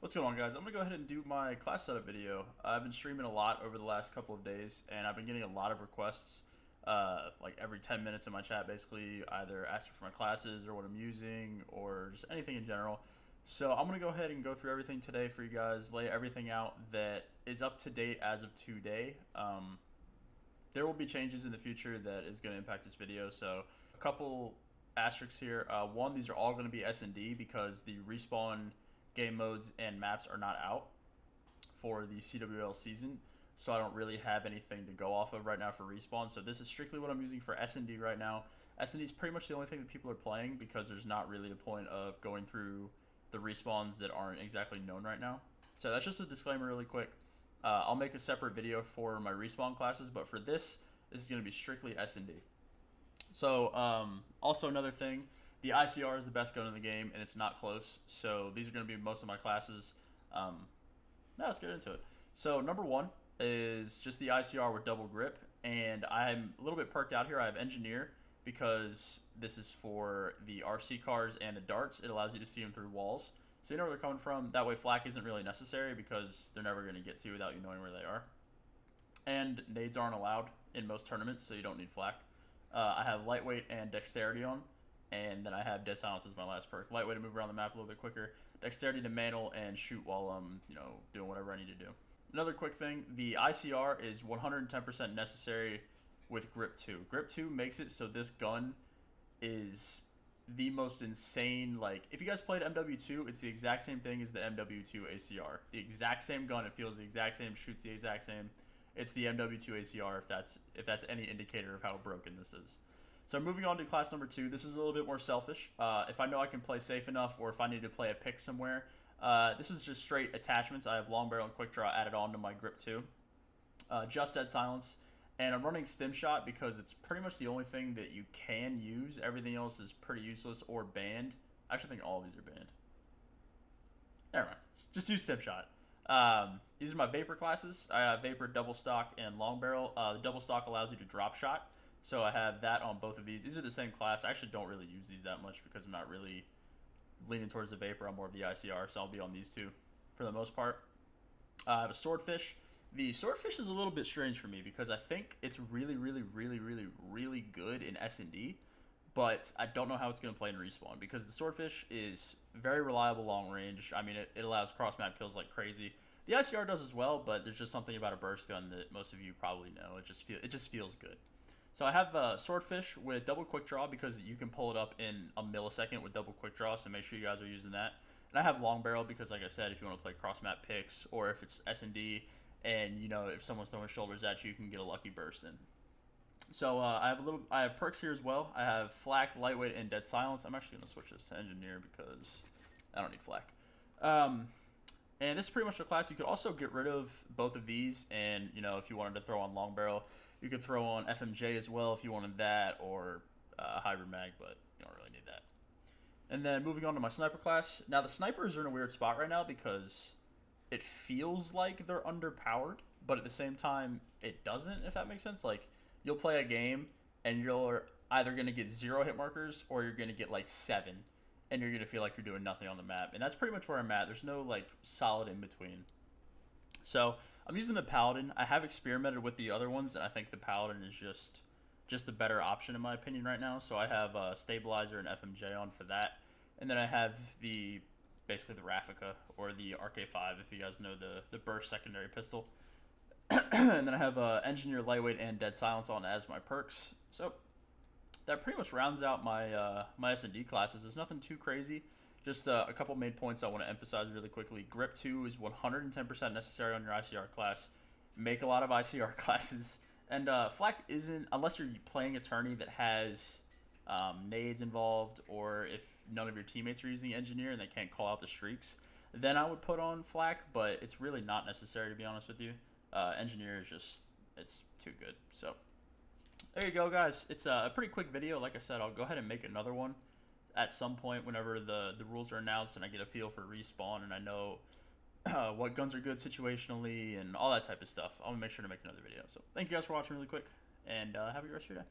What's going on, guys? I'm going to go ahead and do my class setup video. I've been streaming a lot over the last couple of days, and I've been getting a lot of requests, like every 10 minutes in my chat, basically, either asking for my classes or what I'm using, or just anything in general. So I'm going to go ahead and go through everything today for you guys, lay everything out that is up to date as of today. There will be changes in the future that is going to impact this video, so a couple asterisks here. One, these are all going to be Snd because the respawn game modes and maps are not out for the CWL season, so I don't really have anything to go off of right now for respawn. So this is strictly what I'm using for Snd right now. Snd is pretty much the only thing that people are playing because there's not really a point of going through the respawns that aren't exactly known right now. So that's just a disclaimer really quick. I'll make a separate video for my respawn classes, but for this is going to be strictly Snd. So also another thing, the ICR is the best gun in the game, and it's not close. So these are going to be most of my classes. Now let's get into it. So number one is just the ICR with double grip, and I'm a little bit perked out here. I have Engineer because this is for the RC cars and the darts. It allows you to see them through walls, so you know where they're coming from. That way flak isn't really necessary because they're never going to get to you without you knowing where they are. And nades aren't allowed in most tournaments, so you don't need flak. I have lightweight and dexterity on. And then I have Dead Silence as my last perk. Lightweight to move around the map a little bit quicker. Dexterity to mantle and shoot while I'm, doing whatever I need to do. Another quick thing, the ICR is 110% necessary with Grip 2. Grip 2 makes it so this gun is the most insane, if you guys played MW2, it's the exact same thing as the MW2 ACR. The exact same gun, it feels the exact same, shoots the exact same. It's the MW2 ACR if that's any indicator of how broken this is. So moving on to class number 2, this is a little bit more selfish. If I know I can play safe enough, or if I need to play a pick somewhere, this is just straight attachments. I have long barrel and quick draw added on to my grip 2. Just Dead Silence, and I'm running stim shot because it's pretty much the only thing that you can use. Everything else is pretty useless or banned. I actually think all of these are banned. Never mind, just use stim shot. These are my Vapor classes. I have Vapor, double stock, and long barrel. The double stock allows you to drop shot. So I have that on both of these. These are the same class. I actually don't really use these that much because I'm not really leaning towards the Vapor. I'm more of the ICR, so I'll be on these two for the most part. I have a Swordfish. The Swordfish is a little bit strange for me because I think it's really, really, really, really, really good in Snd, but I don't know how it's going to play in Respawn because the Swordfish is very reliable long range. I mean, it allows cross-map kills like crazy. The ICR does as well, but there's just something about a burst gun that most of you probably know. It just feels good. So I have Swordfish with double quick draw because you can pull it up in a millisecond with double quick draw, so make sure you guys are using that. And I have long barrel because, like I said, if you want to play cross map picks or if it's Snd and if someone's throwing shoulders at you, you can get a lucky burst in. So I have perks here as well. I have flak, lightweight, and Dead Silence. I'm actually gonna switch this to Engineer because I don't need flak. And this is pretty much the class. You could also get rid of both of these, and if you wanted to throw on long barrel, you could throw on FMJ as well if you wanted that, or hybrid mag, but you don't really need that. And then moving on to my sniper class. Now the snipers are in a weird spot right now because it feels like they're underpowered, but at the same time it doesn't, if that makes sense. Like, you'll play a game and you're either going to get 0 hit markers or you're going to get like 7, and you're going to feel like you're doing nothing on the map. And that's pretty much where I'm at. There's no solid in between. So I'm using the Paladin. I have experimented with the other ones, and I think the Paladin is just the better option in my opinion right now. So I have Stabilizer and FMJ on for that. And then I have basically the Raffica, or the RK5, if you guys know the burst secondary pistol. And then I have Engineer, Lightweight, and Dead Silence on as my perks. So that pretty much rounds out my my Snd classes. There's nothing too crazy. Just a couple main points I want to emphasize really quickly. Grip 2 is 110% necessary on your ICR class. Make a lot of ICR classes. And flak isn't, unless you're playing a tourney that has nades involved, or if none of your teammates are using Engineer and they can't call out the streaks, then I would put on flak, but it's really not necessary, to be honest with you. Engineer is it's too good. So there you go, guys. It's a pretty quick video. Like I said, I'll go ahead and make another one at some point whenever the rules are announced and I get a feel for respawn and I know what guns are good situationally and all that type of stuff. I'll make sure to make another video. So thank you guys for watching really quick, and have a good rest of your day.